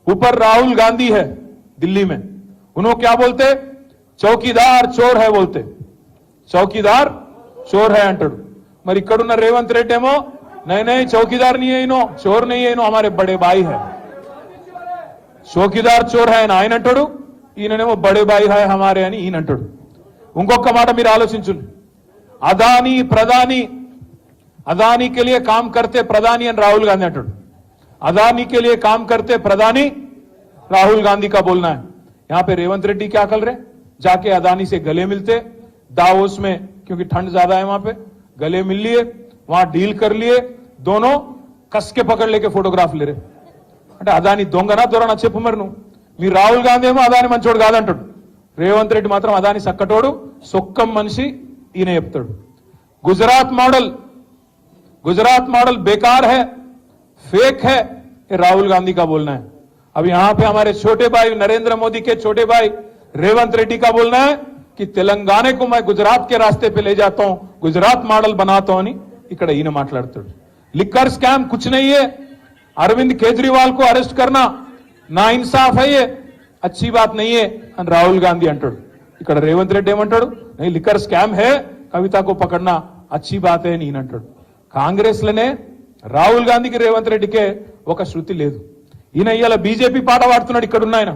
ऊपर राहुल गांधी है दिल्ली में, उन्होंने क्या बोलते, चौकीदार चोर है बोलते, चौकीदार चोर है अंटाడు। మరి ఇక్కడున్న రేవంత్ రెడ్డి ఏమో नहीं चौकीदार नहीं है इनो, चोर नहीं है इनो, हमारे बड़े भाई है, चौकीदार चोर है ఆయన అంటాడు, ఈయననేమో बड़े भाई है हमारे అని ఈయన అంటాడు। ఇంకొక మాట మీరు ఆలోచించండి, అదానీ ప్రధాని, अदानी के लिए काम करते प्रधानी और राहुल गांधी अंटाడు, अदानी के लिए काम करते प्रधानी राहुल गांधी का बोलना है। यहां पे रेवंत रेड्डी क्या कर रहे, जाके अदानी से गले मिलते दावोस में, क्योंकि ठंड ज्यादा है वहां पे, गले मिल लिए, वहां डील कर लिए, दोनों कस के पकड़ लेके फोटोग्राफ ले रहे। అంటే అదాని దొంగనా దొరనా చెప్పు మరి నువ్వు, మీ రాహుల్ గాంధీ ఏమో అదాని మంచోడు కాదంటాడు, రేవంత్ రెడ్డి మాత్రం అదాని సక్కటోడు సొక్కం మనిషి ఈయన చెప్తాడు। गुजरात मॉडल बेकार है, फेक है, ये राहुल गांधी का बोलना है। अब यहां पे हमारे छोटे भाई नरेंद्र मोदी के छोटे भाई रेवंत रेड्डी का बोलना है कि तेलंगाना को मैं गुजरात के रास्ते पे ले जाता हूं, गुजरात मॉडल बनाता हूं అని ఇక్కడ ఈయన మాట్లాడుతాడు। लिकर स्कैम कुछ नहीं है, अरविंद केजरीवाल को अरेस्ट करना ना इंसाफ है, ये अच्छी बात नहीं है అని రాహుల్ గాంధీ అంటాడు। ఇక్కడ రేవంత్ రెడ్డి ఏమంటాడు, नहीं लिकर स्कैम है, कविता को पकड़ना अच्छी बात है అని ఈయన అంటాడు। కాంగ్రెస్ లోనే రాహుల్ గాంధీకి రేవంత్ రెడ్డికే ఒక శృతి లేదు। ఈయన ఇయాల బీజేపీ పాట పాడుతున్నాడు, ఇక్కడ ఉన్న ఆయన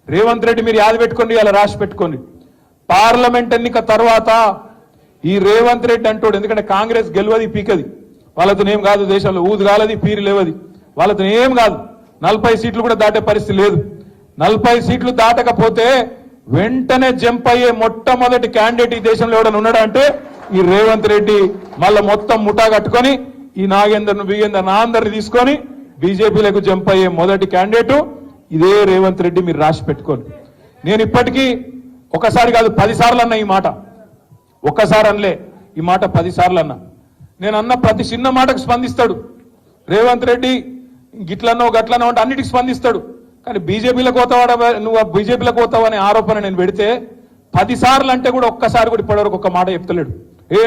రేవంత్ రెడ్డి, మీరు యాద పెట్టుకోండి, ఇయాల రాసి పెట్టుకోండి, పార్లమెంట్ ఎన్నిక తర్వాత ఈ రేవంత్ రెడ్డి అంటాడు, ఎందుకంటే కాంగ్రెస్ గెలవది పీకది, వాళ్ళతో ఏం కాదు, దేశంలో ఊదు కాలది పీరు లేవది, వాళ్ళతో ఏం కాదు, 40 సీట్లు కూడా దాటే పరిస్థితి లేదు। 40 సీట్లు దాటకపోతే వెంటనే జంప్ అయ్యే మొట్టమొదటి క్యాండిడేట్ ఈ దేశంలో ఎవడన్నా ఉన్నాడా అంటే ఈ రేవంత్ రెడ్డి। మళ్ళా మొత్తం ముఠా కట్టుకొని ఈ నాగేందర్ను బిగేందర్ అందరిని తీసుకొని బీజేపీలకు జంప్ అయ్యే మొదటి క్యాండిడేట్ ఇదే రేవంత్ రెడ్డి, మీరు రాసి పెట్టుకోండి। నేను ఇప్పటికీ ఒకసారి కాదు 10 సార్లు అన్నా ఈ మాట, ఒక్కసారి అనలే ఈ మాట 10 సార్లు అన్నా। నేను అన్న ప్రతి చిన్న మాటకు స్పందిస్తాడు రేవంత్ రెడ్డి, గిట్లనో గట్లనో అంటే అన్నిటికి స్పందిస్తాడు, కానీ బీజేపీలకు పోతావాడ, నువ్వు బీజేపీలకు పోతావు అనే ఆరోపణ నేను పెడితే 10 సార్లు అంటే కూడా ఒక్కసారి కూడా ఇప్పటివరకు ఒక్క మాట చెప్తలేడు।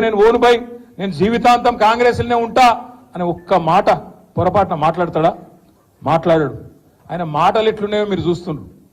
నేను ఓను బై, నేను జీవితాంతం కాంగ్రెస్లోనే ఉంటా అని ఒక్క మాట పొరపాటున మాట్లాడతాడా? మాట్లాడాడు। ఆయన మాటలు ఎట్లున్నాయో మీరు చూస్తున్నారు।